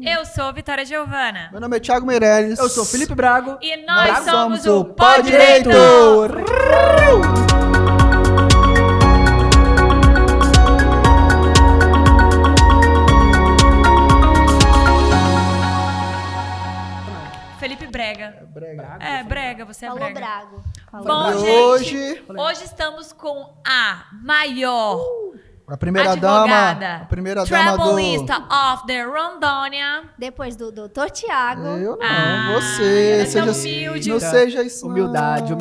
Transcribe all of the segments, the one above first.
Eu sou Vitória Giovana. Meu nome é Thiago Meirelles. Eu sou Felipe Brago. E nós somos o Pó Pó Direito. Felipe Brega. Brega, você é Falou brega. Brago. Bom, E gente, hoje estamos com a maior a primeira advogada, dama, a primeira dama travelista of the Rondônia. Depois do Dr. Tiago. Eu não, ela você. é tão Seja, humilde. não seja isso. não. Humildade.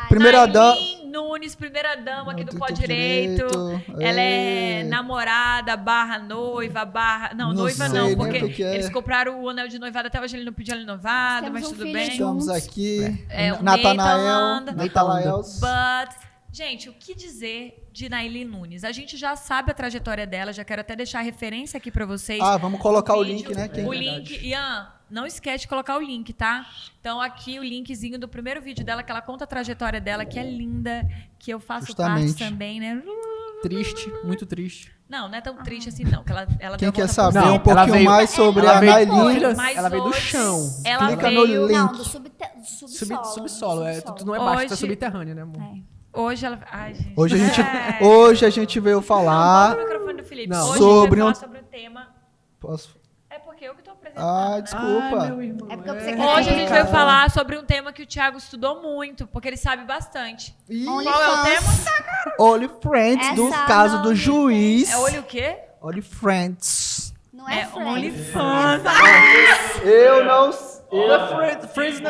Primeira dama. Nailin Nunes, primeira dama aqui do Do Pó Direito. Ela é namorada, barra noiva, barra... Não, noiva sei não, nem porque o que é. eles compraram o anel de noivado, até hoje ele não pediu anel de noivado, Temos mas um tudo filho bem. junto. Estamos aqui. o Natanael. Nathan But, gente, o que dizer de Nailin Nunes? A gente já sabe a trajetória dela, já quero até deixar a referência aqui pra vocês. Vamos colocar o vídeo. link, né? O link, Ian, não esquece de colocar o link, tá? Então aqui o linkzinho do primeiro vídeo dela, que ela conta a trajetória dela, que é linda, que eu faço Justamente. parte também, né? Triste, muito triste. Não é tão triste assim, não. Que ela Quem deu a quer volta por saber cima. um pouquinho mais sobre a Nailin? Ela veio do chão. Ela Clica no veio... link. Não, do subsolo. Subsolo. Tu não é baixo, tu é subterrâneo, né, amor? Hoje ela... Ai, gente. Hoje a gente veio Bota falar o microfone do Felipe. Não. Hoje sobre a um... gente vai falar sobre o tema... Posso... É porque eu que tô apresentando, né? Desculpa. meu irmão. É porque você quer Hoje a ver. gente veio falar sobre um tema que o Thiago estudou muito, porque ele sabe bastante. Qual é o tema? Only Friends, do Essa caso não do me juiz. É olho o quê? Only Friends. Não é Friends. OnlyFans. Eu não... Friends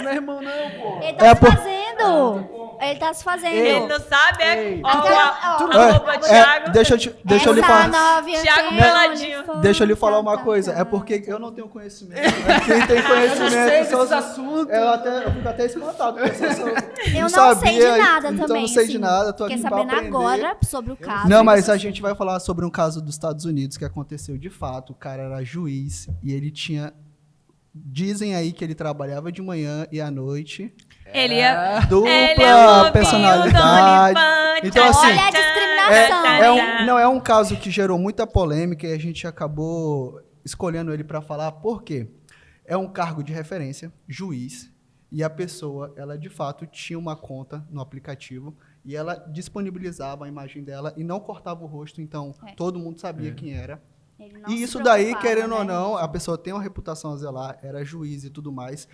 não é irmão, não, pô. Ele tá se fazendo. Ele tá se fazendo. Ele não sabe, Ei. Ó, Aquela- arroba Thiago. Deixa eu lhe Essa falar. novinha Thiago tem Peladinho. OnlyFans. Deixa eu lhe falar uma coisa. É porque eu não tenho conhecimento. Quem tem conhecimento são os assuntos. Eu fico até espantado. Porque Eu não sabia, sei de nada então também. não sei de assim. nada. Tô Fiquei aqui pra sabendo aprender. agora sobre o caso. Não, mas a gente vai falar sobre um caso dos Estados Unidos que aconteceu de fato. O cara era juiz e ele tinha... Dizem aí que ele trabalhava de manhã e à noite. Ele é... Dupla Ele é o personalidade. OnlyFans. Então, assim, Olha a discriminação. é um caso que gerou muita polêmica e a gente acabou escolhendo ele para falar. Por quê? É um cargo de referência, juiz, e a pessoa, ela de fato tinha uma conta no aplicativo e ela disponibilizava a imagem dela e não cortava o rosto, então todo mundo sabia quem era. Ele não E se isso daí, preocupava, querendo ou né? não, a pessoa tem uma reputação a zelar, era juiz e tudo mais.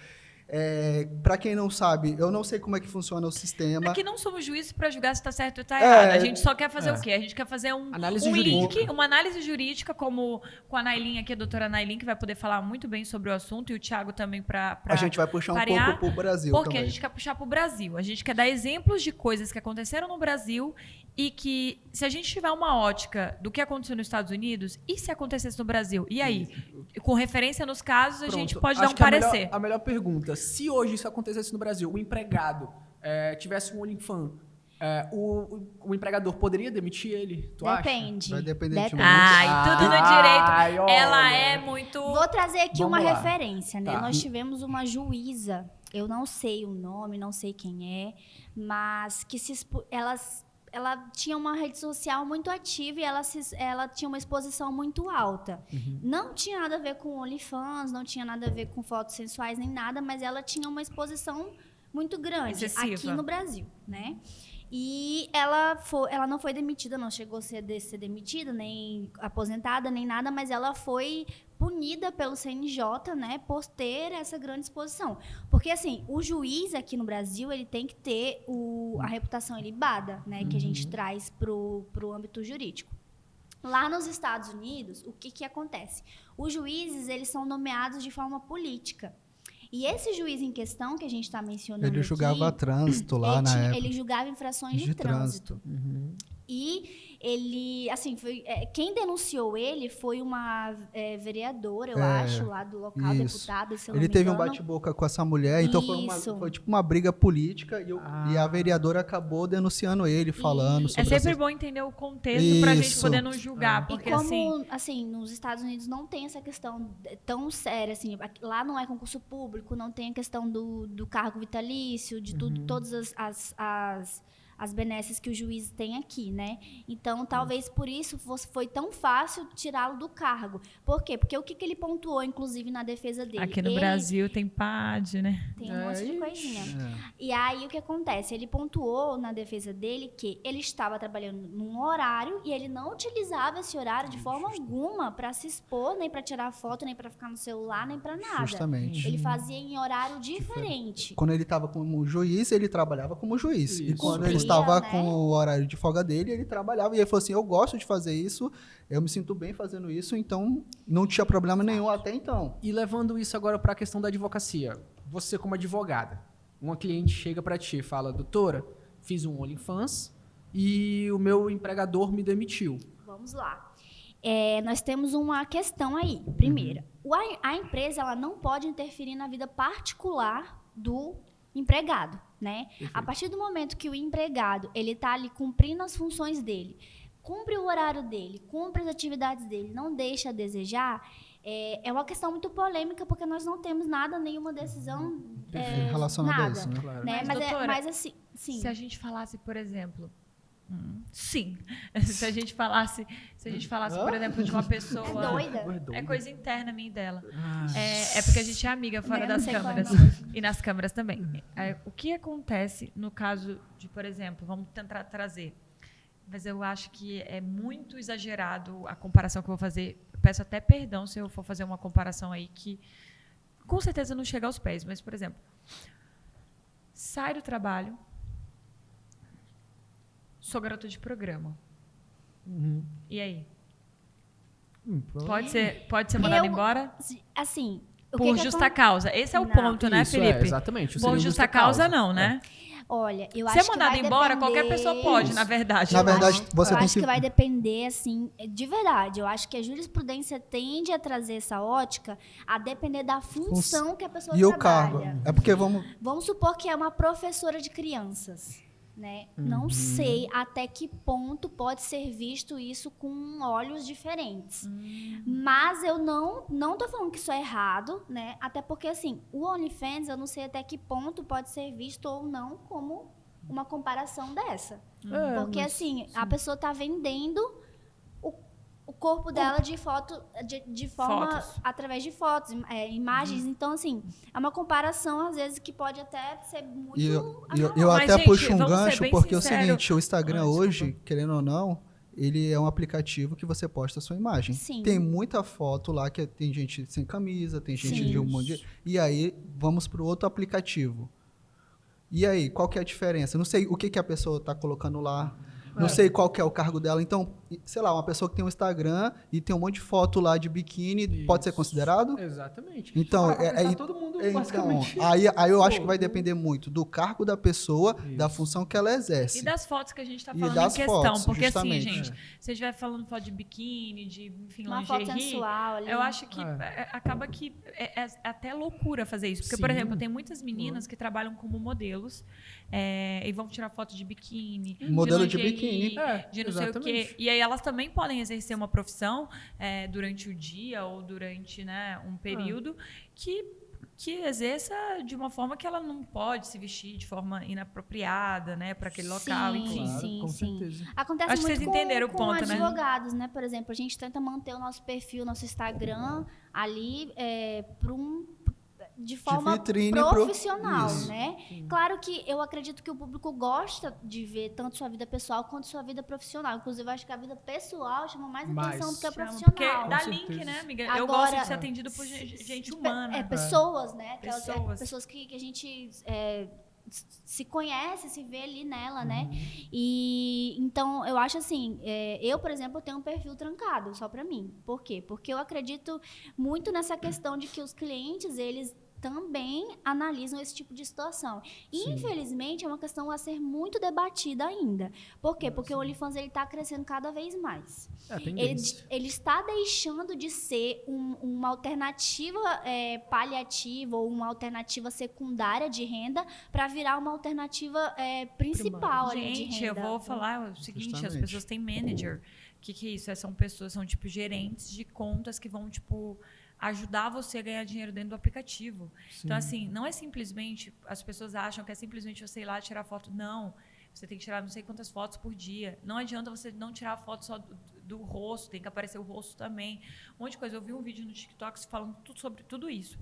Para quem não sabe, eu não sei como é que funciona o sistema. Aqui não somos juízes para julgar se está certo ou está errado. A gente só quer fazer o quê? A gente quer fazer Análise um jurídica. link, uma análise jurídica, como com a Nailin aqui, a doutora Nailin, que vai poder falar muito bem sobre o assunto, e o Thiago também para A gente vai puxar um parear, pouco pro Brasil porque também. a gente quer puxar para o Brasil. A gente quer dar exemplos de coisas que aconteceram no Brasil e que, se a gente tiver uma ótica do que aconteceu nos Estados Unidos, e se acontecesse no Brasil? E aí? Com referência nos casos, a gente pode dar Acho um que parecer. A melhor pergunta, se hoje isso acontecesse no Brasil, o empregado tivesse um OnlyFans, o empregador poderia demitir ele, tu acha? Depende. Vai depender de muito. Ai, tudo no direito. olha. Ela é muito... Vou trazer aqui Vamos uma lá. referência, né? Tá. Nós tivemos uma juíza, eu não sei o nome, não sei quem é, mas que ela tinha uma rede social muito ativa e ela tinha uma exposição muito alta. Não tinha nada a ver com OnlyFans, não tinha nada a ver com fotos sensuais nem nada, mas ela tinha uma exposição muito grande Excessiva. aqui no Brasil, né? E ela não foi demitida, não chegou a ser demitida, nem aposentada, nem nada, mas ela foi punida pelo CNJ, né, por ter essa grande exposição. Porque, assim, o juiz aqui no Brasil, ele tem que ter a reputação ilibada, né, que a gente traz pro âmbito jurídico. Lá nos Estados Unidos, o que acontece? Os juízes, eles são nomeados de forma política. E esse juiz em questão que a gente está mencionando Ele julgava aqui, trânsito lá na época. ele julgava infrações de trânsito. E ele, assim, quem denunciou ele foi uma vereadora, eu acho, lá do local, isso. deputada, se eu não Ele me teve um engano. bate-boca com essa mulher, então Isso. foi tipo uma briga política e a vereadora acabou denunciando ele, falando É sobre sempre essas... bom entender o contexto pra gente Isso. poder não julgar, E porque como, assim... nos Estados Unidos não tem essa questão tão séria, assim, lá não é concurso público, não tem a questão do cargo vitalício, de tudo, todas as benesses que o juiz tem aqui, né? Então, talvez por isso foi tão fácil tirá-lo do cargo. Por quê? Porque o que ele pontuou, inclusive, na defesa dele? Aqui no Brasil tem PAD, né? Tem um monte de coisinha. É. E aí, o que acontece? Ele pontuou na defesa dele que ele estava trabalhando num horário e ele não utilizava esse horário de forma alguma para se expor, nem para tirar foto, nem para ficar no celular, nem para nada. Justamente. Ele fazia em horário diferente. Quando ele estava como juiz, ele trabalhava como juiz. E Isso. quando ele Cumpria, estava né? com o horário de folga dele, ele trabalhava. E ele falou assim, eu gosto de fazer isso, eu me sinto bem fazendo isso, então não tinha problema nenhum até então. E levando isso agora para a questão da advocacia. Você como advogada, uma cliente chega para ti e fala, doutora, fiz um OnlyFans e o meu empregador me demitiu. Vamos lá. Nós temos uma questão aí. Primeira, a empresa ela não pode interferir na vida particular do empregado, né? A partir do momento que o empregado ele está ali cumprindo as funções dele, cumpre o horário dele, cumpre as atividades dele, não deixa a desejar, é uma questão muito polêmica porque nós não temos nenhuma decisão Relacionado a nada, isso, né? Claro. né? Mas, doutora, Mas assim, sim. Se a gente falasse, por exemplo... sim. Se a gente falasse, por exemplo, de uma pessoa... É doida? É coisa interna minha e dela. Ah, É porque a gente é amiga fora Eu não das sei qual é câmeras. o nome. E nas câmeras também. O que acontece no caso de, por exemplo, vamos tentar trazer, mas eu acho que é muito exagerado a comparação que eu vou fazer. Eu peço até perdão se eu for fazer uma comparação aí que com certeza não chega aos pés, mas, por exemplo, sai do trabalho, sou garota de programa. E aí? Pode ser mandado embora? Assim, Por justa causa. Esse é o Não. ponto, né, isso, Felipe? exatamente. Por justa causa, não, né? Olha, eu Ser acho que mandado vai embora, depender... qualquer pessoa pode, na verdade. Na verdade, você eu tem acho que vai depender, assim, de verdade. Eu acho que a jurisprudência tende a trazer essa ótica a depender da função que a pessoa E o trabalha. cargo? É porque Vamos supor que é uma professora de crianças, né? Não sei até que ponto pode ser visto isso com olhos diferentes. Mas eu não tô falando que isso é errado, né? Até porque, assim, o OnlyFans, eu não sei até que ponto pode ser visto ou não como uma comparação dessa. Porque, assim, a pessoa tá vendendo o corpo dela de forma Fotos. através de fotos, imagens. Então, assim, é uma comparação, às vezes, que pode até ser muito... eu Mas, até gente, puxo um vamos ser gancho, bem porque é o sincero. seguinte, o Instagram Desculpa. hoje, querendo ou não, ele é um aplicativo que você posta a sua imagem. Sim. Tem muita foto lá que tem gente sem camisa, tem gente Sim. de um monte de... E aí, vamos para o outro aplicativo. E aí, qual que é a diferença? Não sei o que a pessoa está colocando lá. Não sei qual que é o cargo dela. Então, sei lá, uma pessoa que tem um Instagram e tem um monte de foto lá de biquíni, pode ser considerado? Exatamente. Então, todo mundo então basicamente... aí eu acho que vai depender muito do cargo da pessoa, da função que ela exerce. E das fotos que a gente está E falando das em questão. fotos, Porque, assim, justamente. gente, se você estiver falando foto de biquíni, de, enfim, Uma foto lingerie, sensual ali. eu acho que acaba que é até loucura fazer isso. Porque, por Sim. exemplo, tem muitas meninas que trabalham como modelos e vão tirar foto de biquíni, Modelo de lingerie, biquíni. de não sei o quê. Exatamente. E aí elas também podem exercer uma profissão durante o dia ou durante, né, um período que exerça de uma forma que ela não pode se vestir de forma inapropriada, né, para aquele local, Sim, enfim. Claro, sim, com sim. certeza. Acontece Acho que muito vocês entenderam o com ponto, né? advogados, né? Por exemplo, a gente tenta manter o nosso perfil, nosso Instagram ali de forma vitrine profissional, Isso. né? Claro que eu acredito que o público gosta de ver tanto sua vida pessoal quanto sua vida profissional. Inclusive, eu acho que a vida pessoal chama mais atenção do que a Porque profissional. dá Com link, certeza. né, amiga? Eu Agora- gosto de ser atendido por gente humana. Pessoas, né? Aquelas, Pessoas. pessoas que a gente se conhece, se vê ali nela, né? Uhum. E então eu acho assim, eu, por exemplo, tenho um perfil trancado só pra mim. Por quê? Porque eu acredito muito nessa questão de que os clientes, eles também analisam esse tipo de situação. E, infelizmente, é uma questão a ser muito debatida ainda. Por quê? Porque o OnlyFans está crescendo cada vez mais. Ele está deixando de ser uma alternativa paliativa ou uma alternativa secundária de renda para virar uma alternativa principal ali de Gente, eu renda. vou falar o seguinte, as Justamente. pessoas têm manager. O que é isso? São pessoas, são tipo gerentes de contas que vão, tipo, ajudar você a ganhar dinheiro dentro do aplicativo. Então, assim, não é simplesmente, as pessoas acham que é simplesmente você ir lá tirar foto. Não. você tem que tirar não sei quantas fotos por dia. Não adianta você não tirar a foto só do rosto, tem que aparecer o rosto também. Um monte de coisa. Eu vi um vídeo no TikTok falando sobre tudo isso.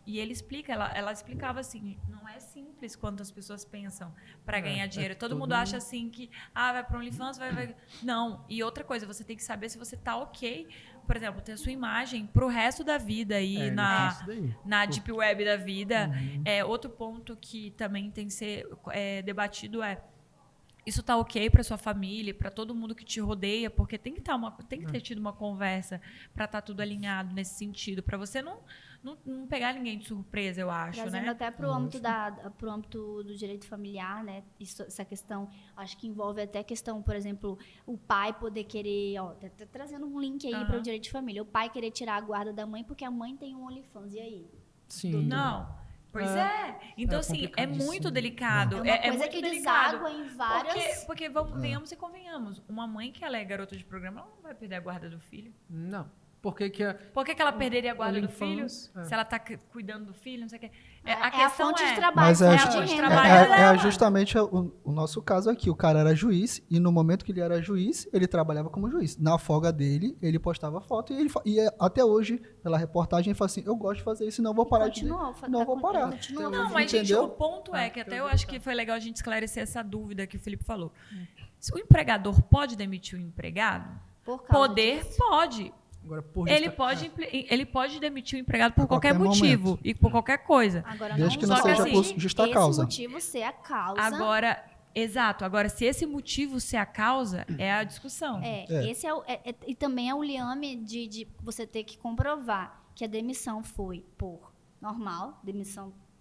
E ele explica, ela explicava assim, não é simples quanto as pessoas pensam para ganhar dinheiro. Todo mundo acha assim que, vai para o OnlyFans, vai... Não. E outra coisa, você tem que saber se você tá ok, por exemplo, ter a sua imagem pro resto da vida aí na Deep Web da vida. Outro ponto que também tem que ser debatido isso tá ok para sua família, para todo mundo que te rodeia, porque tem que ter tido uma conversa para estar tudo alinhado nesse sentido, para você não pegar ninguém de surpresa, eu acho, Trazendo né? até pro âmbito do direito familiar, né? Essa questão, acho que envolve até a questão, por exemplo, o pai poder querer, tá trazendo um link aí para o direito de família, o pai querer tirar a guarda da mãe porque a mãe tem um OnlyFans, e aí? Sim. Não. Pois então, assim, é muito delicado. É uma coisa muito que delicado, deságua em várias... Porque venhamos e convenhamos. Uma mãe que ela é garota de programa, ela não vai perder a guarda do filho. Não. Por que ela perderia a guarda do filho? OnlyFans, Se ela está cuidando do filho, não sei o quê. É A a questão fonte de Mas trabalho, é a fonte fonte de de renda trabalho dela. justamente o nosso caso aqui. O cara era juiz e no momento que ele era juiz, ele trabalhava como juiz. Na folga dele, ele postava foto e até hoje, pela reportagem, ele fala assim, eu gosto de fazer isso, não vou parar de... Não vou parar. Não, mas, gente, Entendeu? o ponto é que até eu acho que foi legal a gente esclarecer essa dúvida que o Felipe falou. Se o empregador pode demitir o empregado? Por causa Poder disso. pode. Agora, Ele pode demitir o empregado por qualquer qualquer motivo momento. e por qualquer coisa. Agora, Desde que não Só que seja assim, por justa causa. Esse motivo ser a causa... Exato. Agora, se esse motivo ser a causa, é a discussão. Esse e também é o liame de você ter que comprovar que a demissão foi por normal,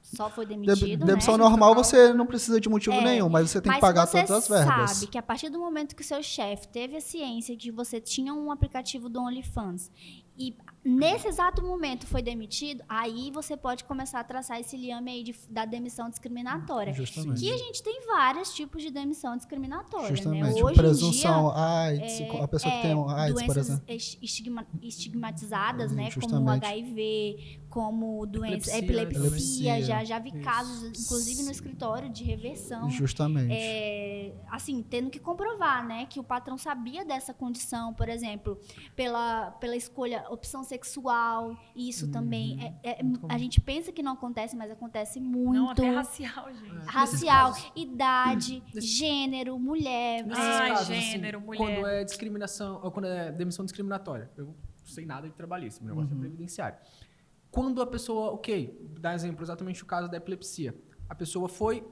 só foi demitido, Demissão né? normal, você não precisa de motivo nenhum, mas você tem que Mas pagar se você todas as verbas. sabe que a partir do momento que o seu chefe teve a ciência de que você tinha um aplicativo do OnlyFans e nesse exato momento foi demitido, aí você pode começar a traçar esse liame aí da demissão discriminatória. Justamente. Que a gente tem vários tipos de demissão discriminatória, Justamente. né? Hoje Presunção em dia, AIDS, a pessoa que tem AIDS, por doenças exemplo. estigmatizadas, né? Como o Justamente. HIV, como doença, Epilepsia. epilepsia. Já vi casos, inclusive no escritório, de reversão. Justamente. Assim, tendo que comprovar, né? Que o patrão sabia dessa condição, por exemplo, pela escolha, opção sexual. Isso também. A gente pensa que não acontece, mas acontece muito. Não, até racial, gente. Racial, idade, gênero, mulher. Nesses Ai, casos, gênero, assim, mulher. quando é discriminação, ou quando é demissão discriminatória, eu não sei nada de trabalhista, meu negócio é previdenciário. Quando a pessoa, dá exemplo, exatamente o caso da epilepsia. A pessoa foi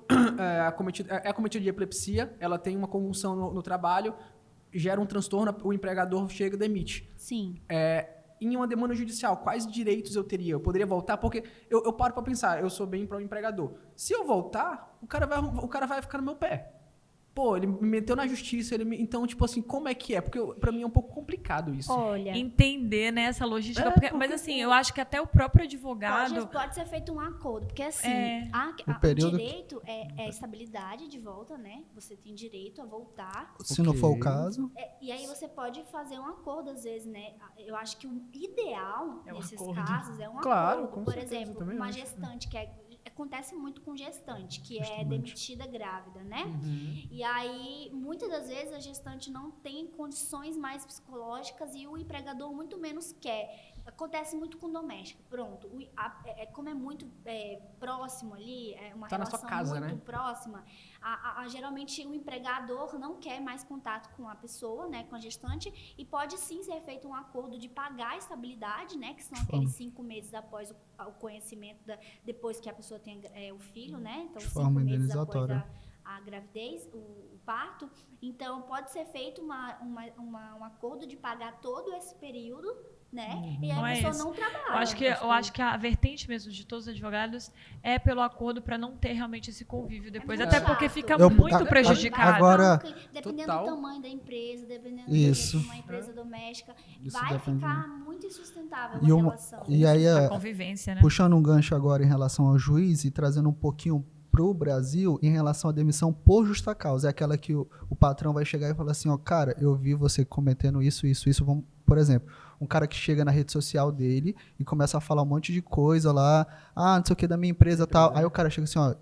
acometida de epilepsia, ela tem uma convulsão no trabalho, gera um transtorno, o empregador chega e demite. Sim. Em uma demanda judicial, quais direitos eu teria? Eu poderia voltar? Porque eu paro para pensar, eu sou bem para o empregador. Se eu voltar, o cara vai ficar no meu pé. Pô, ele me meteu na justiça, então, tipo assim, como é que é? Porque pra mim é um pouco complicado isso. Olha, Entender, né, essa logística. Mas assim, eu acho que até o próprio advogado... pode ser feito um acordo, porque assim, período- o direito é estabilidade de volta, né? Você tem direito a voltar. Se não for o caso. E aí você pode fazer um acordo, às vezes, né? Eu acho que o ideal, É um nesses acordo. casos, é um Claro, acordo. com Por certeza, exemplo, também uma acho. gestante, acontece muito com gestante, que é Justamente. demitida grávida, né? E aí, muitas das vezes, a gestante não tem condições mais psicológicas e o empregador muito menos quer. Acontece muito com doméstica. Pronto. Como é muito próximo ali, é uma Tá na sua relação casa, muito né? próxima, geralmente o empregador não quer mais contato com a pessoa, né, com a gestante, e pode sim ser feito um acordo de pagar a estabilidade, né, que são aqueles 5 meses após o conhecimento, depois que a pessoa tem o filho, né, então De 5 forma meses após indenizatória. a gravidez, o parto. Então, pode ser feito um acordo de pagar todo esse período, né? E Não a é pessoa isso. não trabalha. Eu acho que a vertente mesmo de todos os advogados é pelo acordo para não ter realmente esse convívio depois. muito Até chato. porque fica Eu- muito a- prejudicado. agora- Dependendo Total. do tamanho da empresa, dependendo Isso. de uma empresa doméstica, Isso vai depende. ficar muito insustentável E a uma- relação. E aí, A convivência, né? puxando um gancho agora em relação ao juiz e trazendo um pouquinho pro Brasil em relação à demissão por justa causa. É aquela que o patrão vai chegar e falar assim, ó, cara, eu vi você cometendo isso, vamos, por exemplo, um cara que chega na rede social dele e começa a falar um monte de coisa lá, não sei o que da minha empresa e tal. Aí o cara chega assim, ó,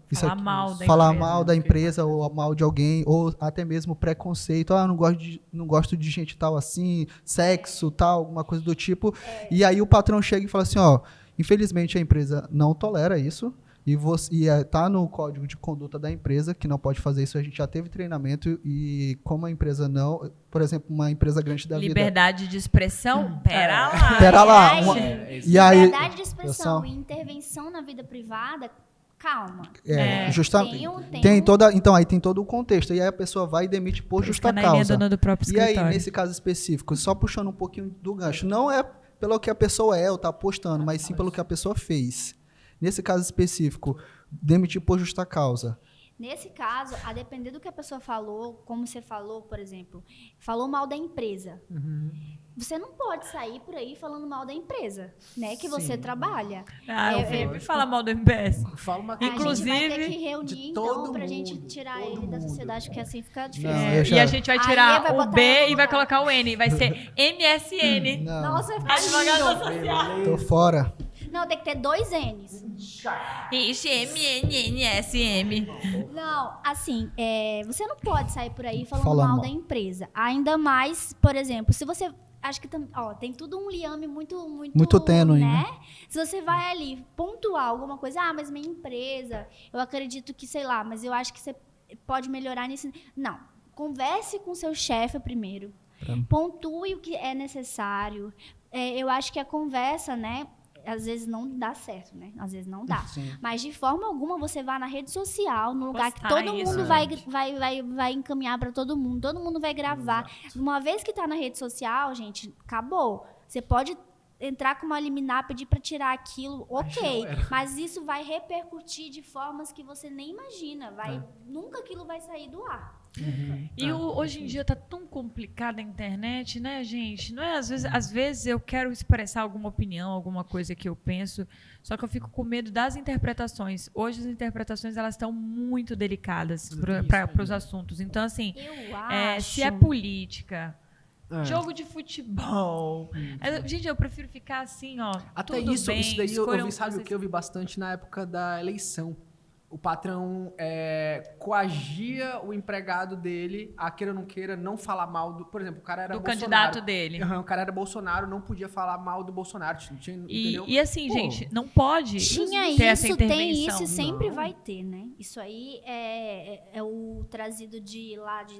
falar mal da empresa ou mal de alguém, ou até mesmo preconceito, não gosto de gente tal assim, sexo, tal, alguma coisa do tipo. E aí o patrão chega e fala assim, ó, infelizmente a empresa não tolera isso. E tá no código de conduta da empresa que não pode fazer isso. A gente já teve treinamento e como a empresa não... Por exemplo, uma empresa grande da Liberdade de expressão? Pera lá. E aí, liberdade de expressão e intervenção na vida privada, calma. Justamente. Então, aí tem todo o contexto. E aí a pessoa vai e demite por justa causa. Do próprio e aí, nesse caso específico, só puxando um pouquinho do gancho, não é pelo que a pessoa é ou tá postando, mas sim pelo que a pessoa fez. Nesse caso específico, demitir por justa causa. Nesse caso, a depender do que a pessoa falou, como você falou, por exemplo, falou mal da empresa. Você não pode sair por aí falando mal da empresa, né? Que você trabalha. O Felipe fala mal do MBS. Fala uma Inclusive, a gente vai ter que reunir, então, pra gente tirar ele da sociedade, porque assim fica difícil. E a gente vai tirar vai o B e vai colocar o N. Vai ser MSN. Nossa, vai ficar Advogado lindo. social. Tô fora. Não, tem que ter 2 N's. Ixi, MNNSM. Não, assim, você não pode sair por aí falando Falando mal mal. da empresa. Ainda mais, por exemplo, se você... Acho que tem tudo um liame muito tênue, né? Se você vai ali pontuar alguma coisa, mas minha empresa, eu acredito que, sei lá, mas eu acho que você pode melhorar nisso. Não, converse com seu chefe primeiro. Pontue o que é necessário. Eu acho que a conversa, né? Às vezes não dá certo, né? Às vezes não dá. Sim. Mas de forma alguma você vai na rede social, no lugar que Postar todo isso, mundo vai encaminhar para todo mundo vai gravar. Uma vez que tá na rede social, gente, acabou. Você pode entrar com uma liminar, pedir para tirar aquilo, ok. Mas isso vai repercutir de formas que você nem imagina. Nunca aquilo vai sair do ar. E hoje em dia tá tão complicada a internet, né, gente? Não é? Às vezes eu quero expressar alguma opinião, alguma coisa que eu penso, só que eu fico com medo das interpretações. Hoje as interpretações elas estão muito delicadas para os assuntos. Então, assim, Eu acho... se é política, jogo de futebol. Gente, eu prefiro ficar assim, ó. Até tudo isso, bem, isso daí eu escolham vi, sabe o que eu vi bastante na época da eleição? O patrão coagia o empregado dele a queira ou não queira não falar mal do... Por exemplo, o cara era do Bolsonaro. candidato dele. O cara era Bolsonaro, não podia falar mal do Bolsonaro. Entendeu? E assim, gente, não pode Tinha ter essa isso, intervenção. tem isso e sempre vai ter, né? Isso aí é o trazido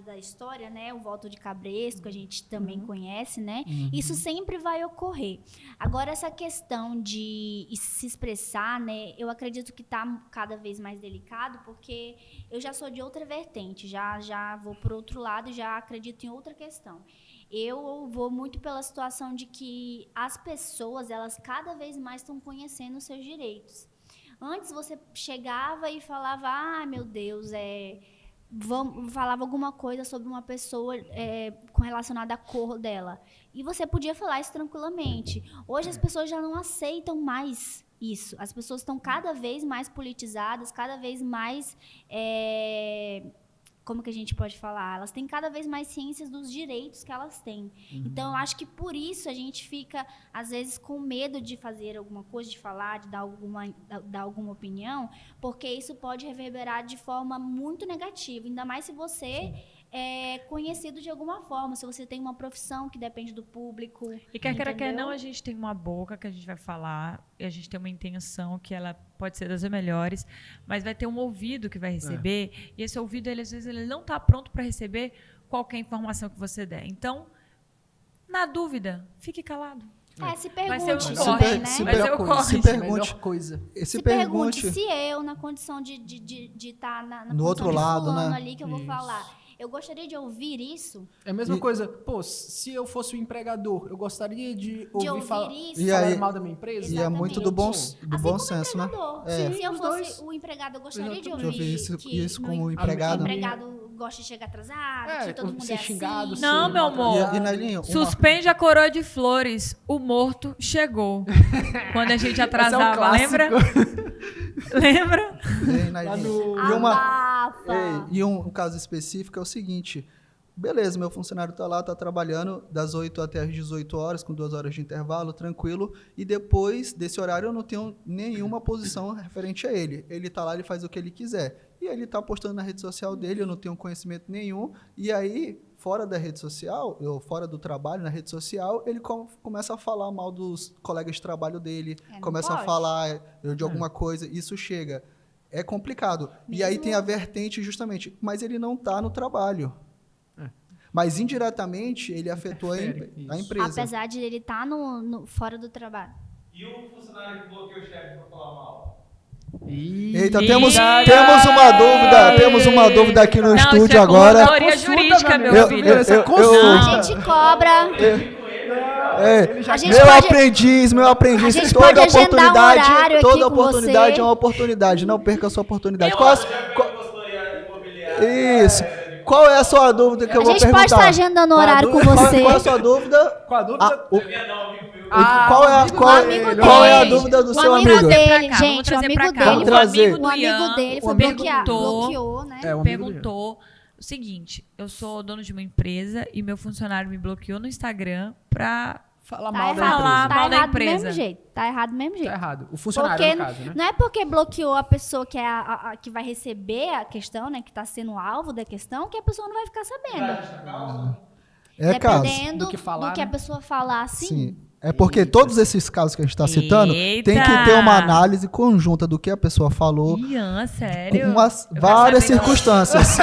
da história, né? O voto de Cabresto, que a gente também conhece, né? Isso sempre vai ocorrer. Agora, essa questão de se expressar, né? Eu acredito que está cada vez mais delicado, porque eu já sou de outra vertente, já vou por outro lado, já acredito em outra questão. Eu vou muito pela situação de que as pessoas, elas cada vez mais estão conhecendo os seus direitos. Antes você chegava e falava, meu Deus, falava alguma coisa sobre uma pessoa relacionada à cor dela. E você podia falar isso tranquilamente. Hoje as pessoas já não aceitam mais isso. As pessoas estão cada vez mais politizadas, cada vez mais... como que a gente pode falar? Elas têm cada vez mais ciências dos direitos que elas têm. Então, eu acho que por isso a gente fica, às vezes, com medo de fazer alguma coisa, de falar, de dar alguma opinião, porque isso pode reverberar de forma muito negativa. Ainda mais se você é conhecido de alguma forma, se você tem uma profissão que depende do público. E quer não, a gente tem uma boca que a gente vai falar, e a gente tem uma intenção que ela pode ser das melhores, mas vai ter um ouvido que vai receber, e esse ouvido, às vezes, ele não está pronto para receber qualquer informação que você der. Então, na dúvida, fique calado. Se pergunte Vai ser o também, corte, né? se Vai ser o corte. se pergunte, Melhor coisa. se pergunte se eu, na condição de estar na no outro lado, né? ali que eu vou falar, eu gostaria de ouvir isso. É a mesma coisa. Pô, se eu fosse o empregador, eu gostaria de ouvir falar mal da minha empresa. E é muito do bom Assim senso, né? Se eu fosse o empregado, eu gostaria de ouvir isso como empregado. O empregado gosta de chegar atrasado, que todo mundo é xingado, assim. Não, meu amor. E Nailinho, Suspende a coroa de flores. O morto chegou. Quando a gente atrasava, Esse é um lembra? Lembra? Ei, Nailinha. Abafa. E um caso específico é o seguinte. Beleza, meu funcionário está lá, está trabalhando das 8 até as 18 horas, com 2 horas de intervalo, tranquilo. E depois desse horário eu não tenho nenhuma posição referente a ele. Ele está lá, ele faz o que ele quiser. E ele está postando na rede social dele, eu não tenho conhecimento nenhum. E aí, fora da rede social, ou fora do trabalho, na rede social, ele começa a falar mal dos colegas de trabalho dele, começa a falar de alguma coisa, isso chega. É complicado. E aí tem a vertente justamente, mas ele não está no trabalho. Mas indiretamente ele afetou a empresa. Apesar de ele estar fora do trabalho. E o funcionário que bloqueou o chefe para falar mal? Eita, temos uma dúvida aqui no estúdio agora. Consultoria jurídica, meu filho. A gente cobra. Meu aprendiz. A gente pode agendar um horário aqui toda com oportunidade você. é uma oportunidade. Não perca a sua oportunidade. Isso. Qual é a sua dúvida que eu vou perguntar? A gente pode estar agendando horário com você. Qual é a sua dúvida? Qual a dúvida? Qual é a dúvida do seu amigo? Gente, o amigo Vamos trazer. dele. O amigo dele foi bloqueou, né? Perguntou o seguinte: eu sou dono de uma empresa e meu funcionário me bloqueou no Instagram pra Falar Tá mal da errado, empresa. mal da do empresa. mesmo jeito. Tá errado do mesmo jeito. Tá errado. O funcionário, Porque no caso, né? não é porque bloqueou a pessoa que, que vai receber a questão, né? Que tá sendo alvo da questão, que a pessoa não vai ficar sabendo. Dependendo do que falar, do que a né? pessoa falar, assim. Sim. É porque todos esses casos que a gente está citando tem que ter uma análise conjunta do que a pessoa falou, Ian, sério? várias circunstâncias.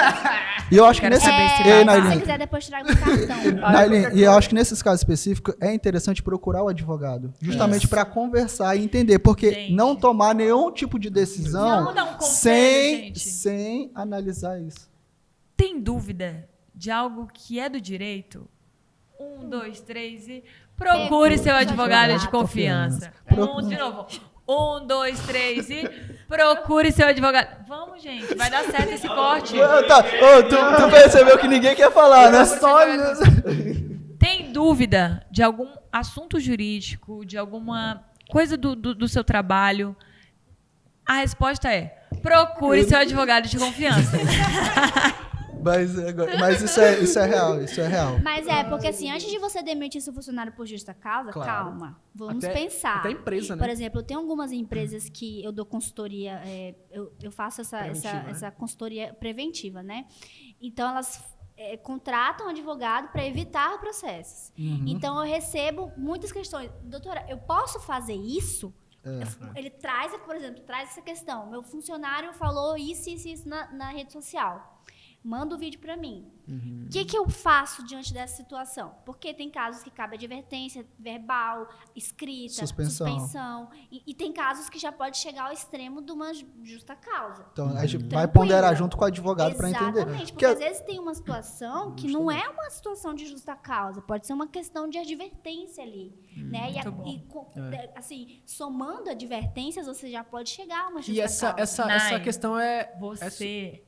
E eu acho que Quero nesse saber esse Se você Nailin, quiser depois tirar meu cartão. Nailin, e eu acho que nesses casos específicos é interessante procurar o advogado, justamente para conversar e entender, porque Gente. não tomar nenhum tipo de decisão Não dá um conselho, gente. sem analisar isso. Tem dúvida de algo que é do direito? 1, 2, 3 e procure seu advogado de confiança. De novo. 1, 2, 3 e procure seu advogado. Vamos, gente, vai dar certo esse corte. Tu percebeu que ninguém quer falar, né? Tem dúvida de algum assunto jurídico, de alguma coisa do seu trabalho? A resposta é: procure seu advogado de confiança. Mas isso é real. Mas porque assim, antes de você demitir seu funcionário por justa causa, Claro. calma. Vamos Até- pensar. até a empresa, né? Por exemplo, eu tenho algumas empresas que eu dou consultoria, eu faço Preventiva, né? essa consultoria preventiva, né? Então, elas contratam um advogado para evitar processos. Então, eu recebo muitas questões. Doutora, eu posso fazer isso? Ele traz, por exemplo, essa questão. Meu funcionário falou isso na rede social. Manda o vídeo para mim. O que eu faço diante dessa situação? Porque tem casos que cabe advertência verbal, escrita, suspensão. E tem casos que já pode chegar ao extremo de uma justa causa. Então, a gente vai Tranquilo. ponderar junto com o advogado para entender. Exatamente, porque às vezes tem uma situação que não é uma situação de justa causa, pode ser uma questão de advertência ali, né? Assim, somando advertências, você já pode chegar a uma justa E essa Nai, questão é... Você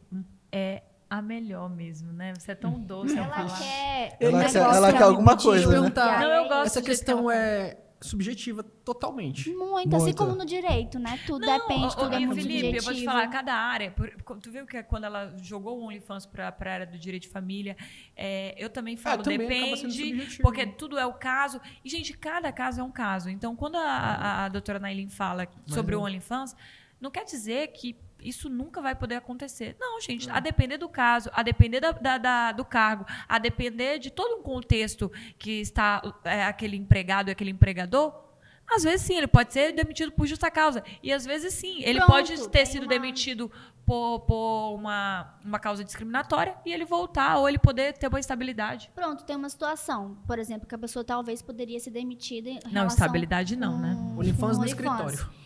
é a melhor mesmo, né? Você é tão doce ao Ela falar. quer, Ela quer alguma coisa, né? perguntar. Não, eu gosto Essa do jeito questão que ela é subjetiva totalmente. muito, assim Muito. como no direito, né? Tudo depende, tudo é E muito Felipe, subjetivo. eu vou te falar, cada área, tu viu que quando ela jogou o OnlyFans para a área do direito de família, eu também falo, também acaba sendo depende, subjetivo. porque tudo é o caso. E, gente, cada caso é um caso. Então, quando a doutora Nailin fala sobre o OnlyFans, não quer dizer que isso nunca vai poder acontecer. Não, gente, a depender do caso, a depender do cargo, a depender de todo um contexto que está aquele empregado e aquele empregador, às vezes sim, ele pode ser demitido por justa causa. E às vezes sim, ele Pronto, pode ter tem sido uma- demitido por uma causa discriminatória e ele voltar, ou ele poder ter uma estabilidade. Pronto, tem uma situação, por exemplo, que a pessoa talvez poderia ser demitida em Não, relação estabilidade não, né? com OnlyFans no OnlyFans. escritório.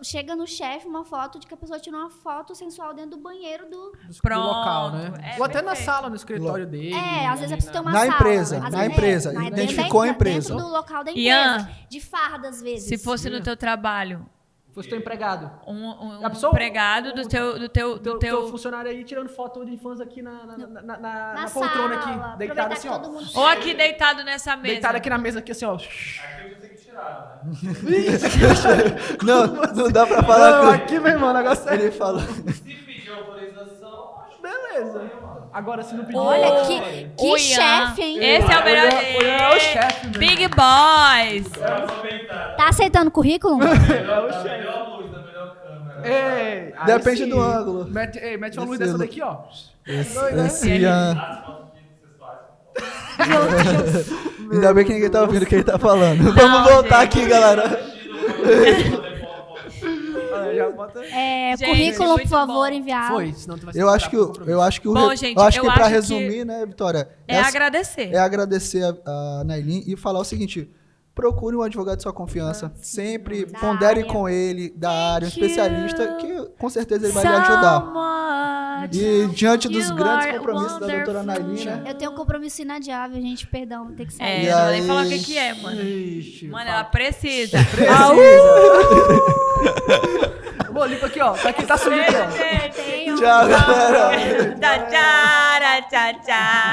Chega no chefe uma foto de que a pessoa tirou uma foto sensual dentro do banheiro do... Do Pronto, local, né? é Ou até na perfeito. sala, no escritório dele. às vezes a pessoa tem uma Na sala. empresa, às na vezes empresa, mas dentro identificou da- a empresa. Dentro do local da empresa. Ian, De farda, às vezes. Se fosse no teu trabalho, Fosse teu empregado. um A pessoa- empregado do teu funcionário aí tirando foto de fãs aqui na na poltrona sala, aqui, deitado aproveitar assim, que ó. todo mundo ou chega. aqui deitado nessa mesa. Deitado aqui na mesa, aqui assim, ó. Aqui eu pensei que tinha tiraram, né? Não dá pra falar Não, com aqui, meu irmão, o negócio é... ele falou. Se pedir autorização, acho que Beleza. Agora, se não pedir... Olha, ó, que O Ian. chefe, hein? Esse é o melhor. O Ian é o chefe, meu Big irmão. Boys. eu vou comentar. Tá aceitando currículo? Da melhor luz, da melhor câmera. Ei, aí Depende sim. do ângulo. Mete uma luz Esse dessa ângulo. daqui, ó. Esse Ian. As fotos que vocês fazem. Ainda bem que ninguém tá ouvindo o que ele tá falando. Não, Vamos voltar gente. aqui, galera. Já bota... Gente, Currículo, muito por favor, bom. enviado. Foi, senão tu vai ser Eu acho que compromisso. eu acho que o Bom, re- gente, eu acho que eu pra acho que resumir, né, Vitória? É agradecer. É agradecer a Nailin e falar o seguinte: procure um advogado de sua confiança, sempre Da pondere área. com ele, da área, um Thank you especialista, que com certeza ele vai lhe ajudar. Someone E diante dos you grandes are compromissos da doutora wonderful. Nailin, né? Eu tenho um compromisso inadiável, gente. Perdão, vou ter que sair. É, E não vou nem aí? falar o que é, mano. Ixi, Mano, fala. ela precisa. Amor, limpa aqui, ó. Pra quem tá subindo aqui, ó. Beijo, gente. Tenho. Tchau, galera. Tchau, tchau, tchau, tchau.